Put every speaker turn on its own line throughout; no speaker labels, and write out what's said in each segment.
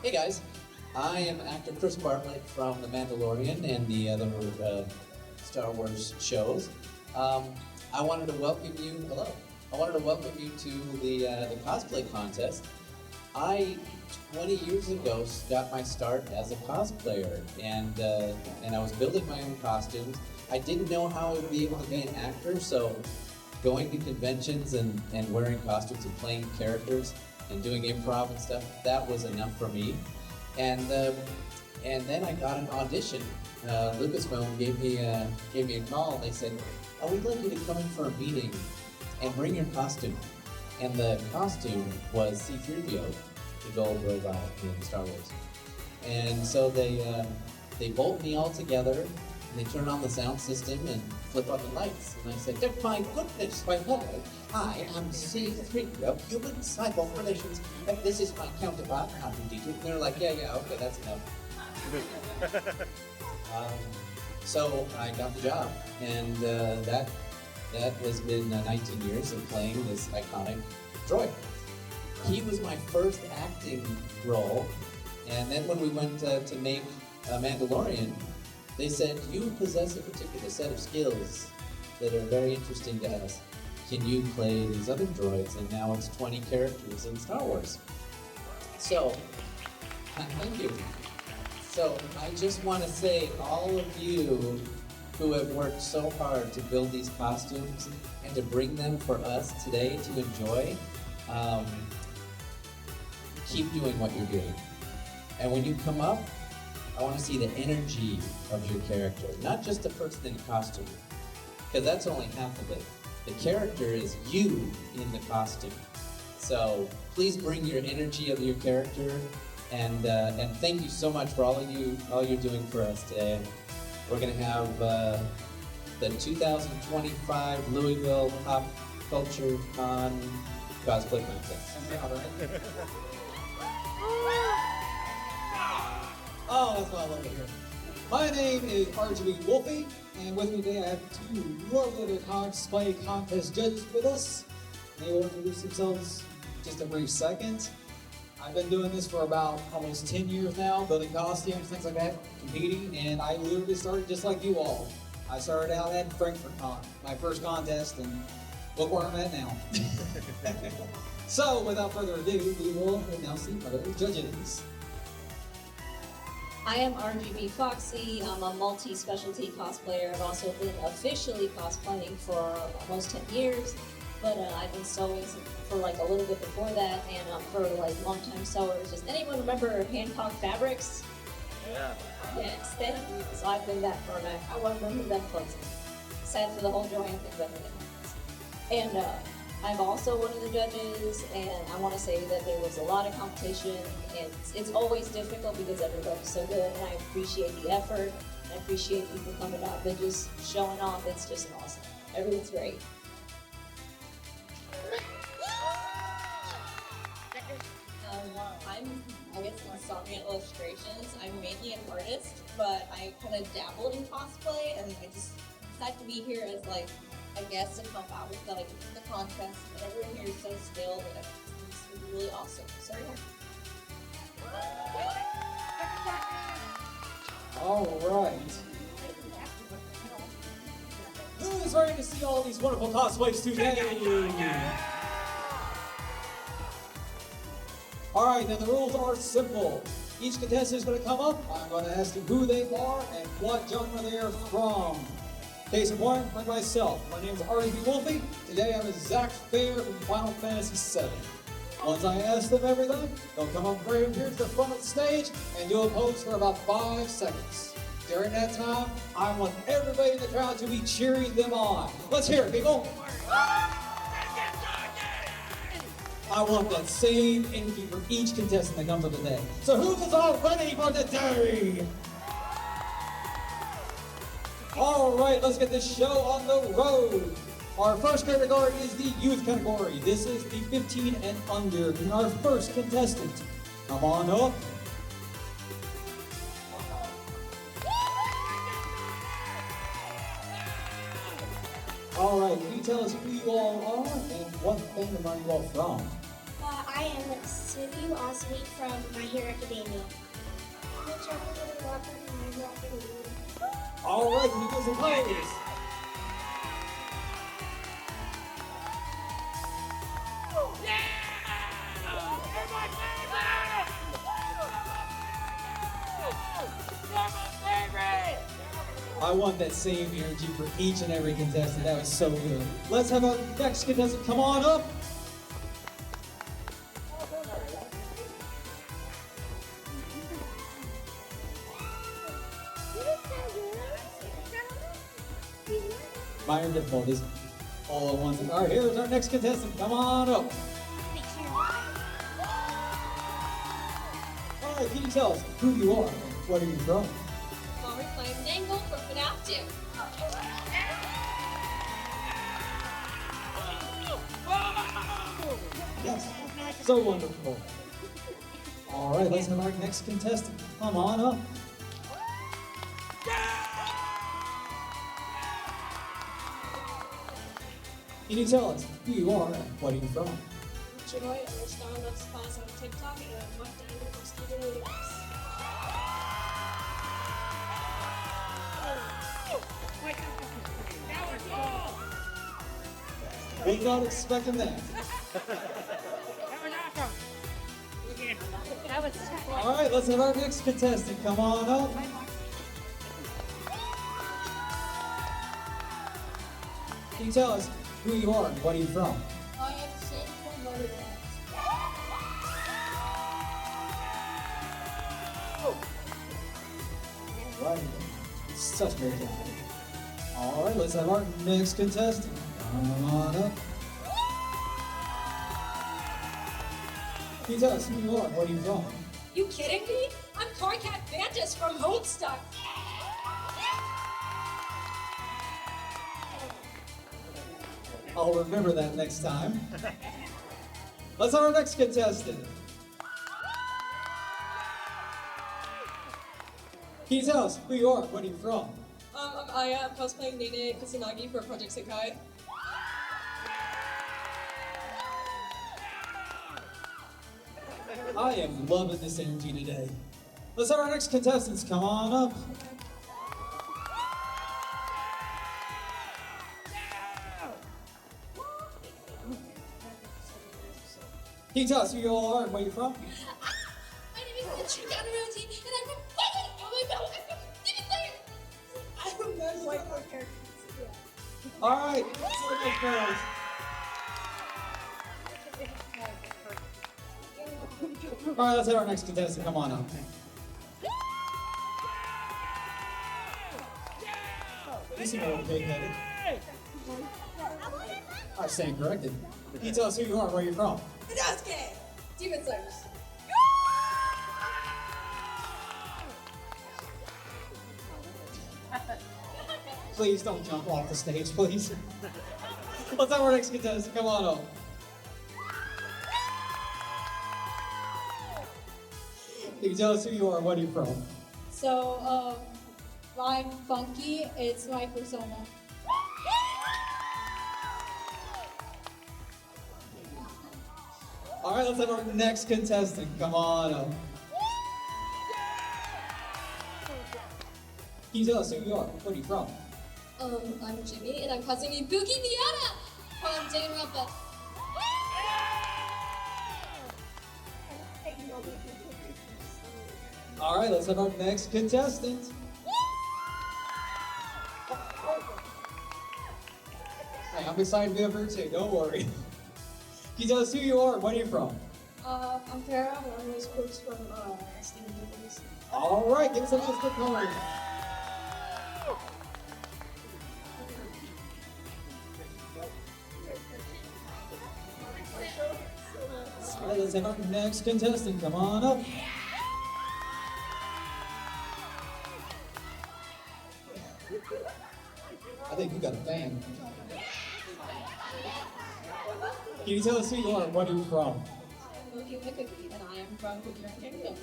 Hey guys, I am actor Chris Bartlett from The Mandalorian and the other Star Wars shows. I wanted to welcome you. Hello. I wanted to welcome you to the cosplay contest. I 20 years ago got my start as a cosplayer, and I was building my own costumes. I didn't know how I would be able to be an actor, so going to conventions and wearing costumes and playing characters and doing improv and stuff, that was enough for me. And then I got an audition. Lucasfilm gave me a call. They said, "Oh, we'd like you to come in for a meeting and bring your costume." And the costume was C-3PO, the gold robot in Star Wars. And so they bolt me all together, and they turn on the sound system and flip on the lights. And I said, "Oh my goodness, my hello. Hi, I'm C-3PO, Human Cyborg Relations, and this is my counterpart, R2-D2." And they're like, yeah, okay, that's enough. So I got the job, and that has been 19 years of playing this iconic droid. He was my first acting role, and then when we went to make Mandalorian, they said, "You possess a particular set of skills that are very interesting to us. Can you play these other droids?" And now it's 20 characters in Star Wars. So, thank you. So I just want to say, all of you who have worked so hard to build these costumes and to bring them for us today to enjoy, keep doing what you're doing. And when you come up, I want to see the energy of your character, not just the person in costume, because that's only half of it. The character is you in the costume. So please bring your energy of your character, and thank you so much for all you're doing for us today. We're going to have the 2025 Louisville Pop Culture Con Cosplay Contest.
Oh, that's what I love to hear. My name is RGB Wolfie, and with me today I have two lovely other cosplay contest judges with us. They will introduce themselves in just a brief second. I've been doing this for about almost 10 years now, building costumes, things like that, competing, and I literally started just like you all. I started out at FrankfurtCon, my first contest, and look where I'm at now. So, without further ado, we will announce the other judges.
I am RGB Foxy. I'm a multi-specialty cosplayer. I've also been officially cosplaying for almost 10 years, but I've been sewing for like a little bit before that, and for like long-time sewers. Does anyone remember Hancock Fabrics?
Yeah.
Yes, thank you. So I've been that for a minute. I remember them closing. Sad for the whole Joanne thing, but and I'm also one of the judges, and I want to say that there was a lot of competition, and it's always difficult because everybody's so good, and I appreciate the effort, and I appreciate people coming up and just showing off. It's just awesome. Everyone's great.
I guess Insomnia Illustrations. I'm mainly an artist, but I kind of dabbled in cosplay, and I just decided to be here as like a guest and help out with the contest. But everyone here is so skilled, and it's really awesome. So yeah.
All right. Who is ready to see all these wonderful cosplays today? All right, now the rules are simple. Each contestant is going to come up. I'm going to ask them who they are and what genre they are from. Case in point, like myself. My name is RGB Wolfie. Today I'm Zach Fair from Final Fantasy VII. Once I ask them everything, they'll come up right here to the front of the stage and do a pose for about 5 seconds. During that time, I want everybody in the crowd to be cheering them on. Let's hear it, people. I want that same energy from each contestant that comes up today. So who is all ready for the day? All right, let's get this show on the road. Our first category is the youth category. This is the 15 and under. And our first contestant, come on up. All right, can you tell us who you all are and what fandom are you all from?
I
I am Sylvie Osmeet from My Hero Academia.
All right, can you give some praise? I want that same energy for each and every contestant. That was so good. Let's have our next contestant come on up. Minor difficulties. All at once. All right, here's our next contestant. Come on up. All right, can you tell us who you are? Where are you from?
I'm Dangle from FNAF 2.
Yes, so wonderful. All right, let's have our next contestant. Come on up. Can you tell us who you are and what are you from?
Joy, and we're starting up class on TikTok, and I'm Mark Daniel from Student Universe.
Was not expecting that.
That was
All right, let's have our next contestant. Come on up. Can you tell us who you are and what are you from?
I am Shane from Motorhead.
All right, such great job. All right, let's have our next contestant. Come on up. Can you tell us who you are and what are you from?
You kidding me? I'm Carcat Bantus from Homestuck.
I'll remember that next time. Let's have our next contestant. Can you tell us who you are and what are you from?
I'm Aya. I'm cosplaying Nene Kusanagi for Project Sekai.
I am loving this energy today. Let's have our next contestants come on up. Can you tell us who you all are and where you're from?
My name is Katrina Rosie, and I'm from Fucking. Oh my god, I'm from Demon Slayer. I'm from White Parker.
All right, let's see the next girls. All right, let's have our next contestant come on up. You seem a little big-headed. I stand corrected. Can you tell us who you are and where you're from?
Sasuke! Demon Slayers.
Please don't jump off the stage, please. Let's have our next contestant. Come on up. Can you tell us who you are and where are you from?
So, I'm Funky. It's my persona.
All right, let's have our next contestant. Come on up. Can you tell us who you are? Where are you from?
I'm Jimmy, and I'm cosplaying Boogie Miata from Danganronpa.
All right, let's have our next contestant. Hey, I'm excited to be up here too. Don't worry. Can you tell us who you are and where are you from?
I'm Farah, and I'm Rose Brooks from Student Universe.
All right, give us a nice quick card. All right, let's have our next contestant. Come on up. I think you got a fan. Can you tell us who you are and where are you from?
I'm Mookie Cookie, and I am from Cookie Run Kingdom.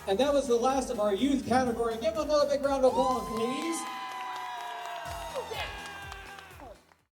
And that was the last of our youth category. Give them another big round of applause, please.
Yeah.